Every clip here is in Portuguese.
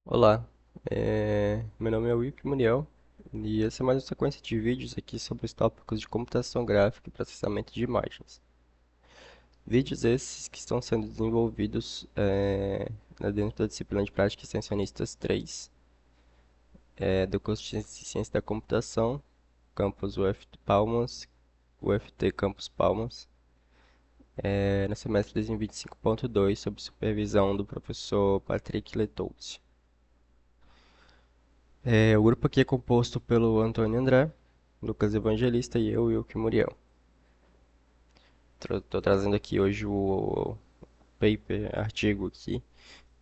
Olá, meu nome é Wilp Muniel e essa é mais uma sequência de vídeos aqui sobre os tópicos de computação gráfica e processamento de imagens. Vídeos esses que estão sendo desenvolvidos dentro da disciplina de Práticas Extensionistas 3, do curso de Ciência da Computação, campus UFT Palmas, UFT Campus Palmas, no semestre 2025.2, sob supervisão do professor Patrick Letouce. O grupo aqui é composto pelo Antônio André, Lucas Evangelista e eu, Wilke Muriel. Estou trazendo aqui hoje o artigo aqui,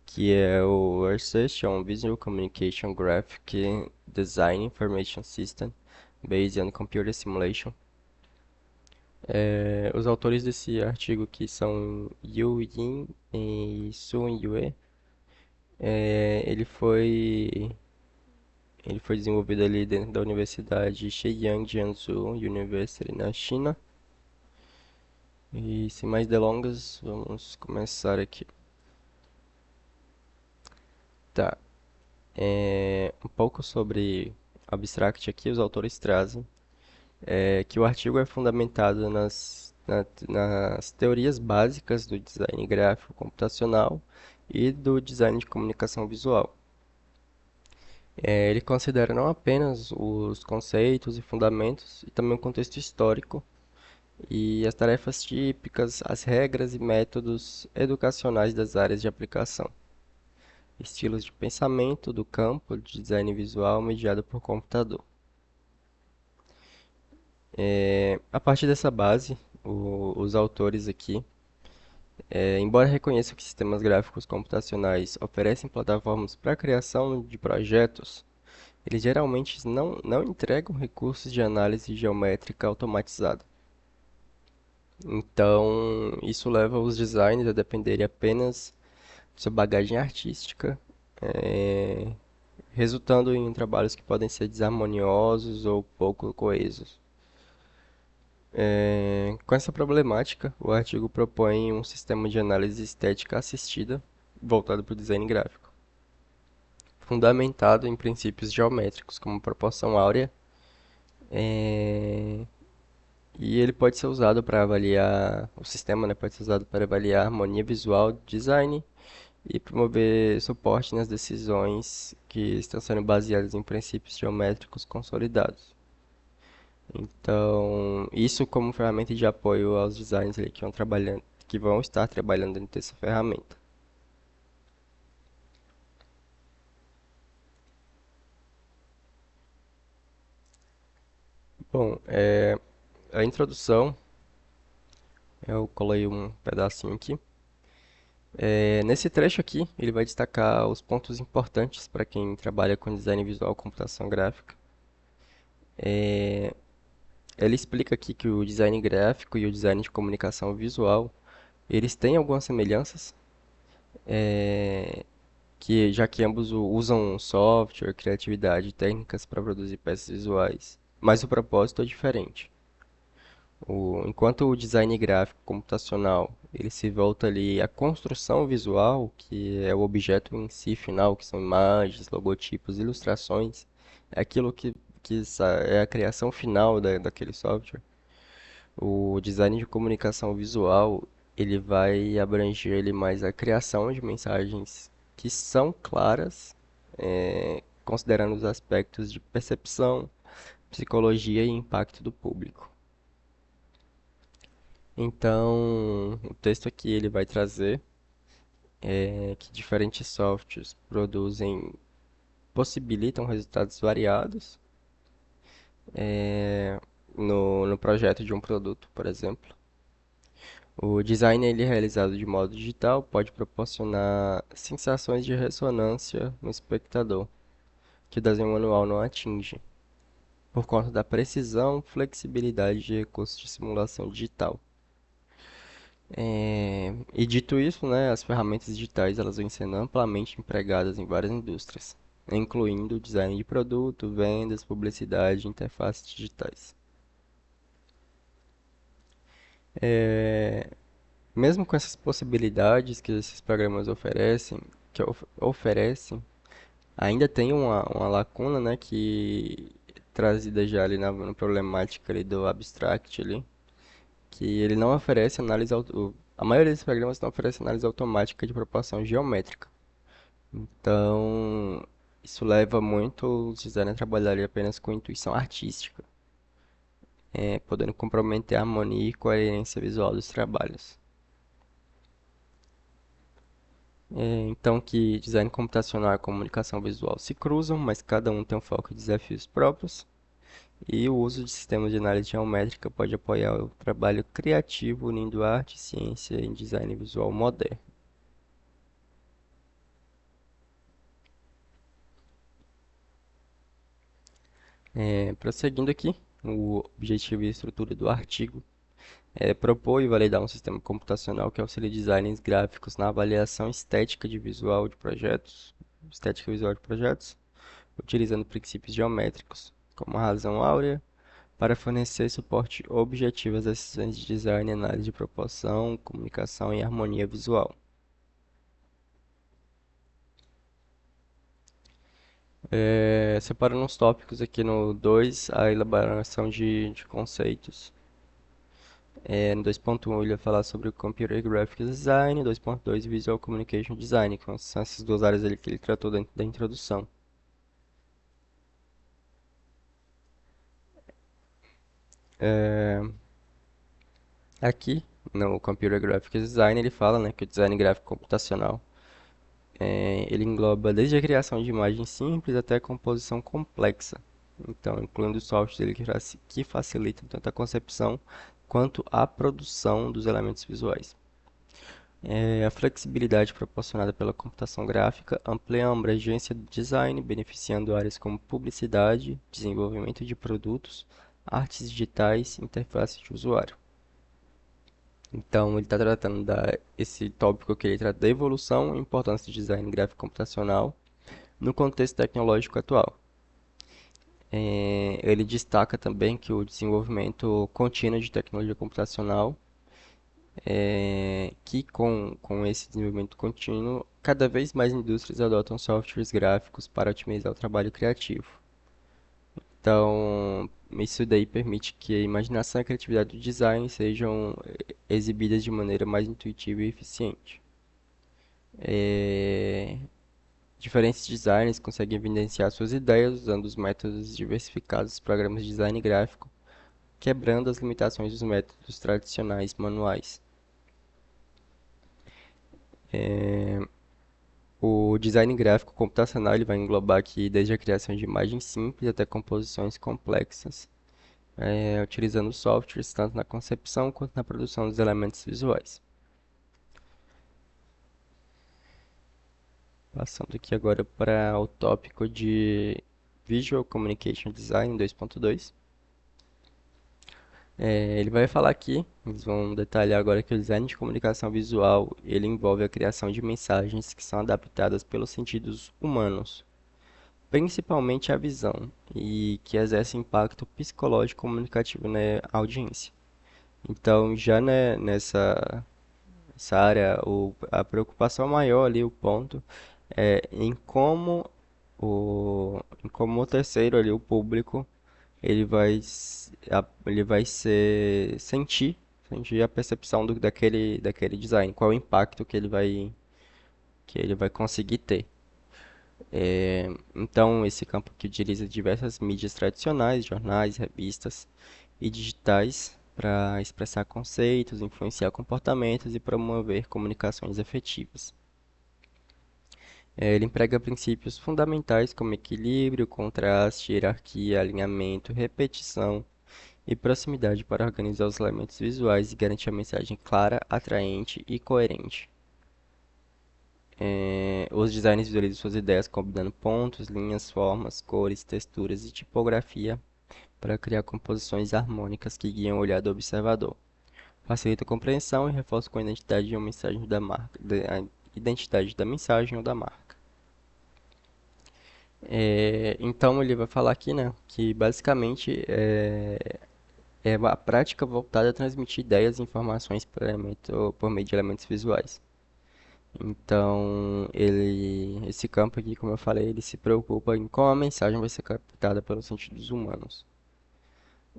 que é o Research on Visual Communication Graphic Design Information System Based on Computer Simulation. Os autores desse artigo aqui são Yu Yin e Sun Yue. Ele foi desenvolvido ali dentro da Universidade Shenyang Jiangsu University na China. E sem mais delongas, vamos começar aqui. Tá, um pouco sobre Abstract aqui, os autores trazem que o artigo é fundamentado nas teorias básicas do design gráfico computacional e do design de comunicação visual. Ele considera não apenas os conceitos e fundamentos, e também o contexto histórico e as tarefas típicas, as regras e métodos educacionais das áreas de aplicação. Estilos de pensamento do campo de design visual mediado por computador. A partir dessa base, os autores aqui, embora reconheçam que sistemas gráficos computacionais oferecem plataformas para a criação de projetos, eles geralmente não entregam recursos de análise geométrica automatizada. Então, isso leva os designers a dependerem apenas de sua bagagem artística, eh, resultando em trabalhos que podem ser desarmoniosos ou pouco coesos. Com essa problemática, o artigo propõe um sistema de análise estética assistida voltado para o design gráfico, fundamentado em princípios geométricos como proporção áurea, eh, e ele pode ser usado para avaliar, o sistema, né, pode ser usado para avaliar harmonia visual, design e promover suporte nas decisões que estão sendo baseadas em princípios geométricos consolidados. Então, isso como ferramenta de apoio aos designers ali que vão estar trabalhando dentro dessa ferramenta. Bom, a introdução, eu colei um pedacinho aqui. Nesse trecho aqui, ele vai destacar os pontos importantes para quem trabalha com design visual e computação gráfica. Ele explica aqui que o design gráfico e o design de comunicação visual, eles têm algumas semelhanças, que já que ambos usam software, criatividade e técnicas para produzir peças visuais, mas o propósito é diferente. Enquanto o design gráfico computacional ele se volta ali à construção visual, que é o objeto em si final, que são imagens, logotipos, ilustrações, é aquilo que é a criação final daquele software. O design de comunicação visual, ele vai abranger ele mais a criação de mensagens que são claras, considerando os aspectos de percepção, psicologia e impacto do público. Então, o texto aqui ele vai trazer que diferentes softwares possibilitam resultados variados no projeto de um produto, por exemplo. O design ele é realizado de modo digital, pode proporcionar sensações de ressonância no espectador, que o desenho manual não atinge, por conta da precisão, flexibilidade de recursos de simulação digital. E dito isso, né, as ferramentas digitais elas vêm sendo amplamente empregadas em várias indústrias, incluindo design de produto, vendas, publicidade e interfaces digitais. Mesmo com essas possibilidades que esses programas oferecem, Ainda tem uma lacuna, né, que trazida já ali na problemática ali do abstract ali, que ele não oferece análise, a maioria desses programas não oferece análise automática de proporção geométrica. Então, isso leva muito os designers a trabalhar apenas com intuição artística, podendo comprometer a harmonia e coerência visual dos trabalhos. Então, que design computacional e comunicação visual se cruzam, mas cada um tem um foco e desafios próprios. E o uso de sistemas de análise geométrica pode apoiar o trabalho criativo, unindo arte e ciência em design visual moderno. Prosseguindo aqui, o objetivo e estrutura do artigo é propor e validar um sistema computacional que auxilie designers gráficos na avaliação estética visual de projetos, utilizando princípios geométricos, como a razão áurea, para fornecer suporte objetivo às decisões de design, análise de proporção, comunicação e harmonia visual. Separando uns tópicos aqui no 2, a elaboração de conceitos. No 2.1 ele vai falar sobre o Computer Graphics Design, 2.2 Visual Communication Design, que são essas duas áreas ali que ele tratou dentro da introdução. É, Aqui, no Computer Graphics Design, ele fala, né, que o design gráfico computacional ele engloba desde a criação de imagens simples até a composição complexa. Então, incluindo softwares que facilitam tanto a concepção quanto a produção dos elementos visuais. A flexibilidade proporcionada pela computação gráfica amplia a abrangência do design, beneficiando áreas como publicidade, desenvolvimento de produtos, artes digitais e interface de usuário. Então, ele está tratando esse tópico que ele trata da evolução e importância do design gráfico computacional no contexto tecnológico atual. Ele destaca também que o desenvolvimento contínuo de tecnologia computacional, que com esse desenvolvimento contínuo, cada vez mais indústrias adotam softwares gráficos para otimizar o trabalho criativo. Então, isso daí permite que a imaginação e a criatividade do design sejam exibidas de maneira mais intuitiva e eficiente. É, Diferentes designers conseguem evidenciar suas ideias usando os métodos diversificados dos programas de design gráfico, quebrando as limitações dos métodos tradicionais manuais. O design gráfico computacional ele vai englobar aqui desde a criação de imagens simples até composições complexas, utilizando softwares tanto na concepção quanto na produção dos elementos visuais. Passando aqui agora para o tópico de Visual Communication Design 2.2. Ele vai falar aqui, eles vão detalhar agora que o design de comunicação visual, ele envolve a criação de mensagens que são adaptadas pelos sentidos humanos, principalmente a visão, e que exerce impacto psicológico e comunicativo na audiência. Então, já né, essa área, a preocupação maior ali, o ponto, é em como o terceiro ali, o público, ele vai sentir a percepção daquele design, qual é o impacto que ele vai conseguir ter. Então, esse campo que utiliza diversas mídias tradicionais, jornais, revistas e digitais, para expressar conceitos, influenciar comportamentos e promover comunicações efetivas. Ele emprega princípios fundamentais como equilíbrio, contraste, hierarquia, alinhamento, repetição e proximidade para organizar os elementos visuais e garantir a mensagem clara, atraente e coerente. Os designers visualizam suas ideias combinando pontos, linhas, formas, cores, texturas e tipografia para criar composições harmônicas que guiam o olhar do observador. Facilita a compreensão e reforça com a identidade de uma mensagem da marca, a identidade da mensagem ou da marca. Então ele vai falar aqui, né, que basicamente é a prática voltada a transmitir ideias e informações por meio de elementos visuais. Então, esse campo aqui, como eu falei, ele se preocupa em como a mensagem vai ser captada pelos sentidos humanos.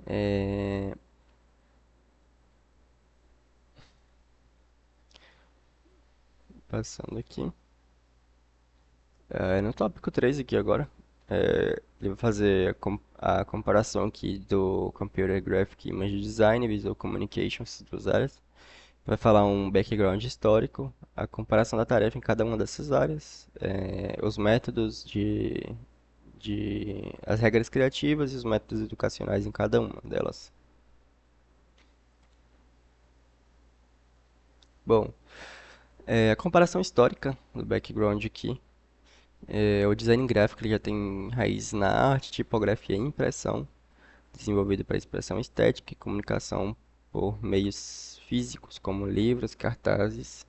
É, passando aqui. No tópico 3 aqui agora, ele vai fazer a comparação aqui do Computer Graphic Image Design e Visual Communication, essas duas áreas. Vai falar um background histórico, a comparação da tarefa em cada uma dessas áreas, os métodos as regras criativas e os métodos educacionais em cada uma delas. Bom, a comparação histórica do background aqui. O design gráfico ele já tem raiz na arte, tipografia e impressão, desenvolvido para expressão estética e comunicação por meios físicos como livros, cartazes.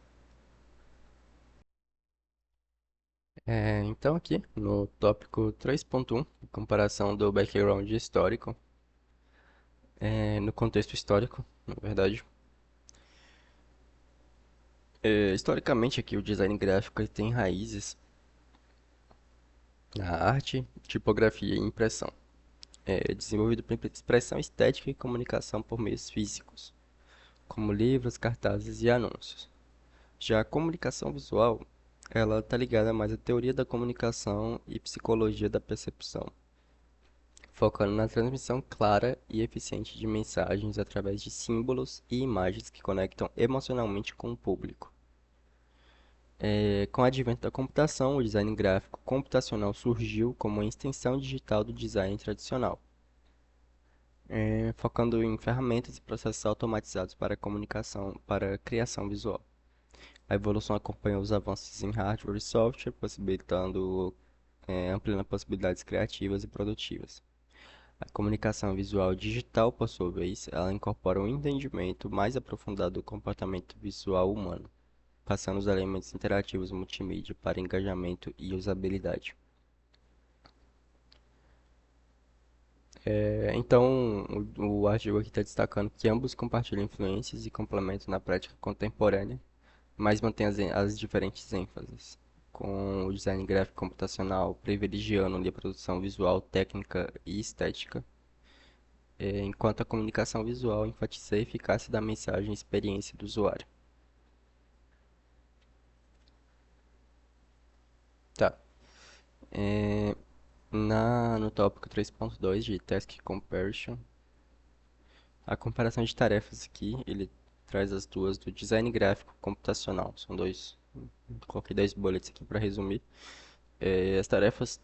Então aqui no tópico 3.1, comparação do background histórico, no contexto histórico, na verdade. Historicamente aqui o design gráfico ele tem raízes na arte, tipografia e impressão. Desenvolvido para expressão estética e comunicação por meios físicos, como livros, cartazes e anúncios. Já a comunicação visual, ela está ligada mais à teoria da comunicação e psicologia da percepção, focando na transmissão clara e eficiente de mensagens através de símbolos e imagens que conectam emocionalmente com o público. Com o advento da computação, o design gráfico computacional surgiu como uma extensão digital do design tradicional, focando em ferramentas e processos automatizados para comunicação, para criação visual. A evolução acompanhou os avanços em hardware e software, ampliando possibilidades criativas e produtivas. A comunicação visual digital, por sua vez, ela incorpora um entendimento mais aprofundado do comportamento visual humano, passando os elementos interativos multimídia para engajamento e usabilidade. Então, o artigo aqui está destacando que ambos compartilham influências e complementam na prática contemporânea, mas mantém as diferentes ênfases, com o design gráfico computacional privilegiando ali a produção visual, técnica e estética, enquanto a comunicação visual enfatiza a eficácia da mensagem e experiência do usuário. Tá. É, no tópico 3.2 de Task Comparison, a comparação de tarefas aqui, ele traz as duas do design gráfico computacional. São dois, coloquei dois bullets aqui para resumir. As tarefas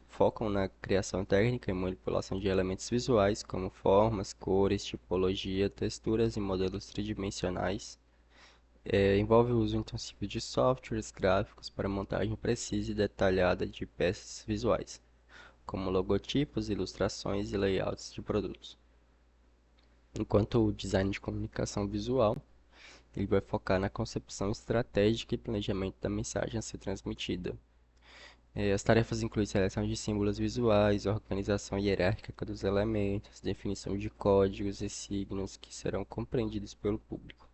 focam na criação técnica e manipulação de elementos visuais, como formas, cores, tipologia, texturas e modelos tridimensionais. Envolve o uso intensivo de softwares gráficos para montagem precisa e detalhada de peças visuais, como logotipos, ilustrações e layouts de produtos. Enquanto o design de comunicação visual, ele vai focar na concepção estratégica e planejamento da mensagem a ser transmitida. As tarefas incluem seleção de símbolos visuais, organização hierárquica dos elementos, definição de códigos e signos que serão compreendidos pelo público,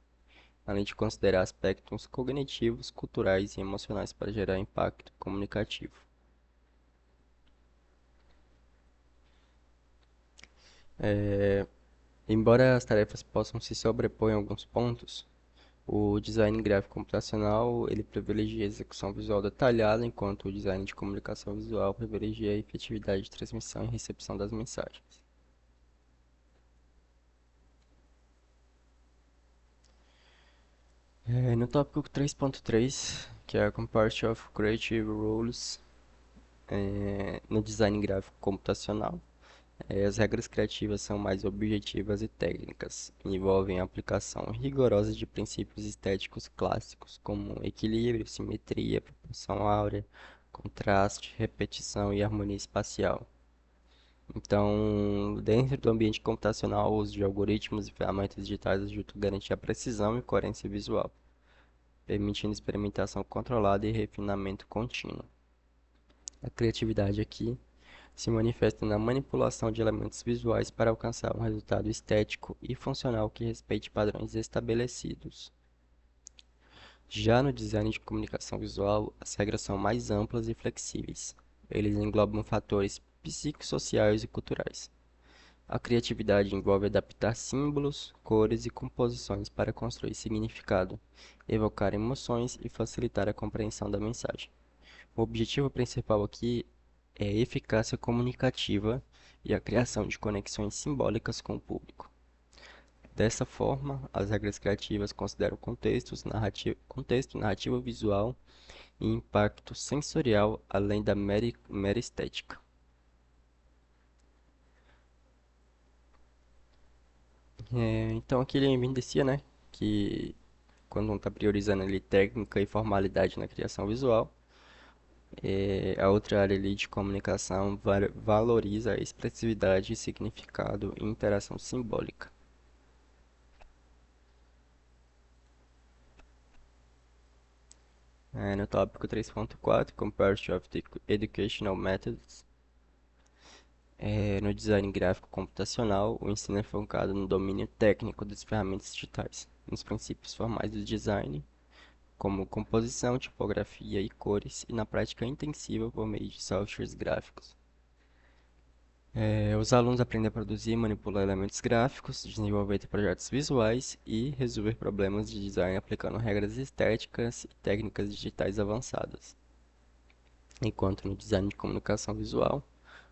além de considerar aspectos cognitivos, culturais e emocionais para gerar impacto comunicativo. Embora as tarefas possam se sobrepor em alguns pontos, o design gráfico computacional ele privilegia a execução visual detalhada, enquanto o design de comunicação visual privilegia a efetividade de transmissão e recepção das mensagens. No tópico 3.3, que é a Comparison of Creative Rules no design gráfico computacional, as regras criativas são mais objetivas e técnicas, envolvem a aplicação rigorosa de princípios estéticos clássicos, como equilíbrio, simetria, proporção áurea, contraste, repetição e harmonia espacial. Então, dentro do ambiente computacional, o uso de algoritmos e ferramentas digitais ajuda a garantir a precisão e coerência visual, permitindo experimentação controlada e refinamento contínuo. A criatividade aqui se manifesta na manipulação de elementos visuais para alcançar um resultado estético e funcional que respeite padrões estabelecidos. Já no design de comunicação visual, as regras são mais amplas e flexíveis. Eles englobam fatores psicossociais e culturais. A criatividade envolve adaptar símbolos, cores e composições para construir significado, evocar emoções e facilitar a compreensão da mensagem. O objetivo principal aqui é a eficácia comunicativa e a criação de conexões simbólicas com o público. Dessa forma, as regras criativas consideram contexto, narrativa visual e impacto sensorial além da mera estética. Então aqui ele evidencia, né, que quando um está priorizando ali técnica e formalidade na criação visual, a outra área ali de comunicação valoriza a expressividade, significado e interação simbólica. No tópico 3.4, Comparison of the Educational Methods, no design gráfico computacional, o ensino é focado no domínio técnico das ferramentas digitais, nos princípios formais do design, como composição, tipografia e cores, e na prática intensiva por meio de softwares gráficos. Os alunos aprendem a produzir e manipular elementos gráficos, desenvolver projetos visuais e resolver problemas de design aplicando regras estéticas e técnicas digitais avançadas. Enquanto no design de comunicação visual,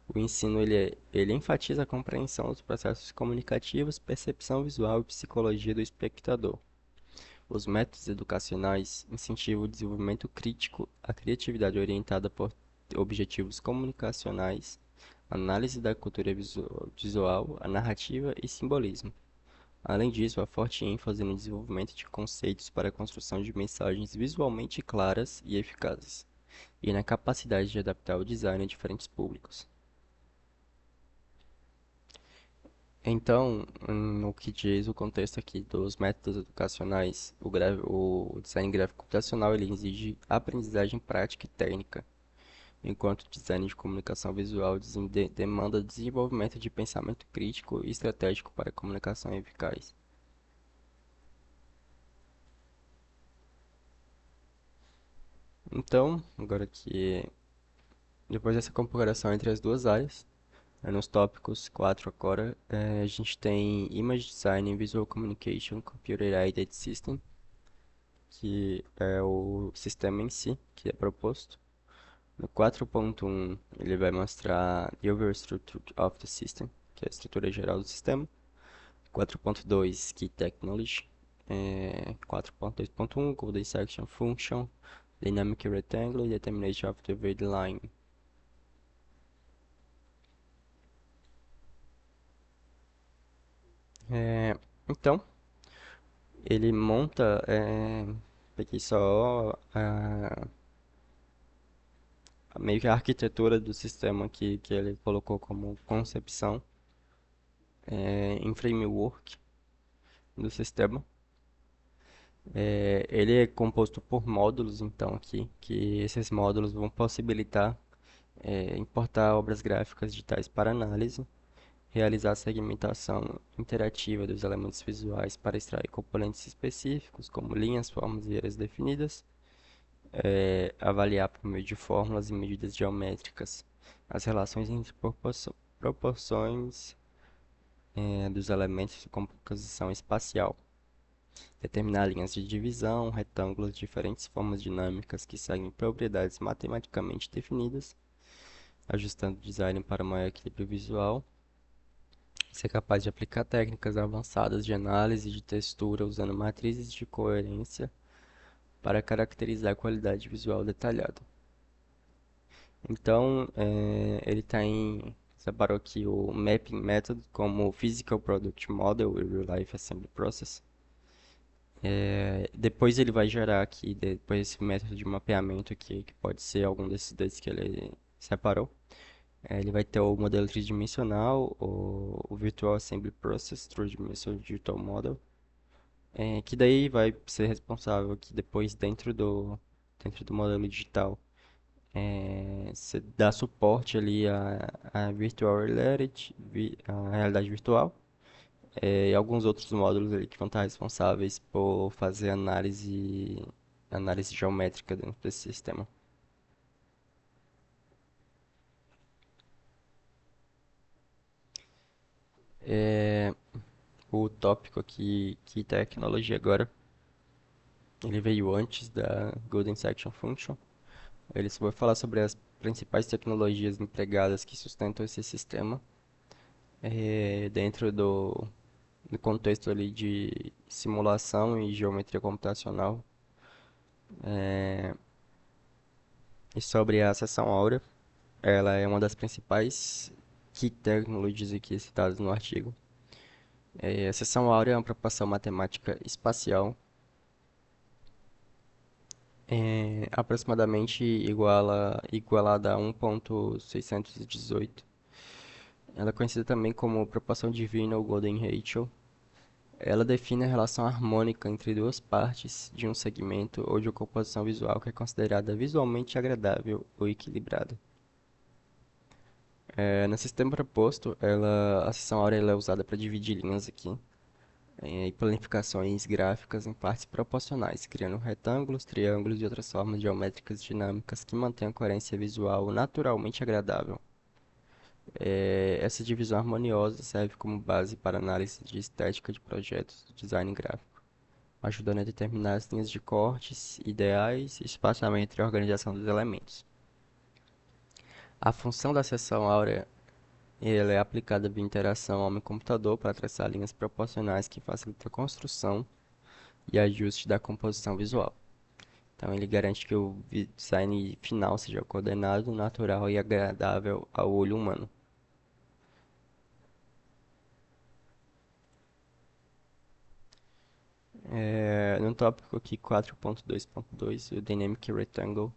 o ensino ele enfatiza a compreensão dos processos comunicativos, percepção visual e psicologia do espectador. Os métodos educacionais incentivam o desenvolvimento crítico, a criatividade orientada por objetivos comunicacionais, análise da cultura visual, a narrativa e simbolismo. Além disso, há forte ênfase no desenvolvimento de conceitos para a construção de mensagens visualmente claras e eficazes, e na capacidade de adaptar o design a diferentes públicos. Então, no que diz o contexto aqui dos métodos educacionais, o design gráfico computacional ele exige aprendizagem prática e técnica, enquanto o design de comunicação visual demanda desenvolvimento de pensamento crítico e estratégico para a comunicação eficaz. Então, agora que depois dessa comparação entre as duas áreas, nos tópicos 4 agora, a gente tem Image Design and Visual Communication Computer Aided System, que é o sistema em si que é proposto. No 4.1 ele vai mostrar the overall structure of the system, que é a estrutura geral do sistema. 4.2 Key Technology. 4.2.1 Code Section Function, Dynamic Rectangle e Determination of the Weight Line. Então, ele monta, peguei só meio que a arquitetura do sistema que ele colocou como concepção em framework do sistema. Ele é composto por módulos, então, aqui, que esses módulos vão possibilitar importar obras gráficas digitais para análise, realizar a segmentação interativa dos elementos visuais para extrair componentes específicos, como linhas, formas e áreas definidas, avaliar por meio de fórmulas e medidas geométricas as relações entre proporções dos elementos de composição espacial, determinar linhas de divisão, retângulos, diferentes formas dinâmicas que seguem propriedades matematicamente definidas, ajustando o design para maior equilíbrio visual, ser capaz de aplicar técnicas avançadas de análise de textura usando matrizes de coerência para caracterizar a qualidade visual detalhada. Então, ele separou aqui o Mapping Method como Physical Product Model e Real Life Assembly Process. Depois ele vai gerar aqui, depois esse método de mapeamento aqui, que pode ser algum desses dois que ele separou. Ele vai ter o modelo tridimensional, o Virtual Assembly Process, Three Dimensional Digital Model, que daí vai ser responsável aqui depois dentro do modelo digital. Você dá suporte ali a Virtual Reality, a realidade virtual, e alguns outros módulos ali que vão estar responsáveis por fazer análise análise geométrica dentro desse sistema. É, o tópico aqui, que tecnologia agora, ele veio antes da Golden Section Function. Ele só vai falar sobre as principais tecnologias empregadas que sustentam esse sistema, dentro do contexto ali de simulação e geometria computacional, e sobre a seção áurea. Ela é uma das principais key technologies aqui citadas no artigo. A seção áurea é uma proporção matemática espacial, aproximadamente igualada a 1.618. Ela é conhecida também como proporção divina ou Golden Ratio. Ela define a relação harmônica entre duas partes de um segmento ou de uma composição visual que é considerada visualmente agradável ou equilibrada. No sistema proposto, a seção áurea ela é usada para dividir linhas aqui, e planificações gráficas em partes proporcionais, criando retângulos, triângulos e outras formas geométricas dinâmicas que mantêm a coerência visual naturalmente agradável. Essa divisão harmoniosa serve como base para análise de estética de projetos de design gráfico, ajudando a determinar as linhas de cortes ideais e espaçamento e organização dos elementos. A função da seção áurea ela é aplicada via interação homem-computador para traçar linhas proporcionais que facilitam a construção e ajuste da composição visual. Então, ele garante que o design final seja coordenado, natural e agradável ao olho humano. No tópico aqui 4.2.2, o Dynamic Rectangle,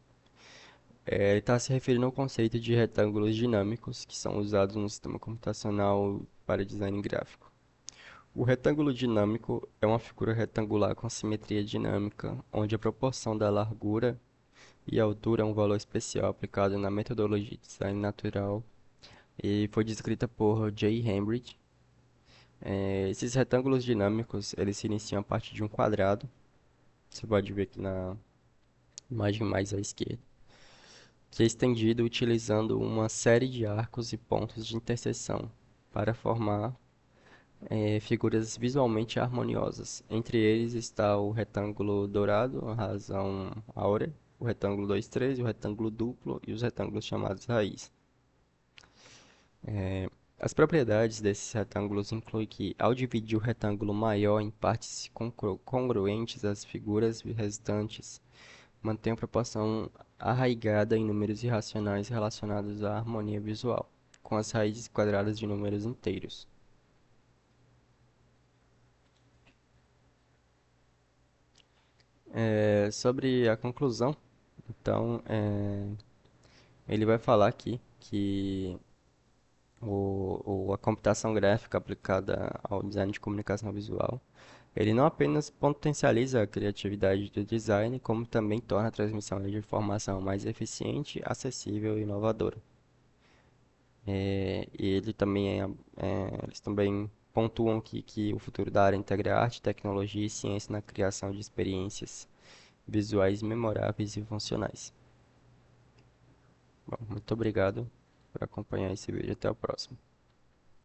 ele está se referindo ao conceito de retângulos dinâmicos que são usados no sistema computacional para design gráfico. O retângulo dinâmico é uma figura retangular com simetria dinâmica, onde a proporção da largura e altura é um valor especial aplicado na metodologia de design natural e foi descrita por Jay Hambridge. Esses retângulos dinâmicos, eles se iniciam a partir de um quadrado, você pode ver aqui na imagem mais à esquerda, que é estendido utilizando uma série de arcos e pontos de interseção para formar figuras visualmente harmoniosas. Entre eles está o retângulo dourado, a razão áurea, o retângulo 2,3, o retângulo duplo e os retângulos chamados raiz. As propriedades desses retângulos incluem que, ao dividir o retângulo maior em partes congruentes, as figuras restantes mantêm a proporção arraigada em números irracionais relacionados à harmonia visual, com as raízes quadradas de números inteiros. Sobre a conclusão, então, ele vai falar aqui que a computação gráfica aplicada ao design de comunicação visual, ele não apenas potencializa a criatividade do design, como também torna a transmissão de informação mais eficiente, acessível e inovadora. E eles também pontuam aqui que o futuro da área integra arte, tecnologia e ciência na criação de experiências visuais memoráveis e funcionais. Bom, muito obrigado por acompanhar esse vídeo. Até o próximo.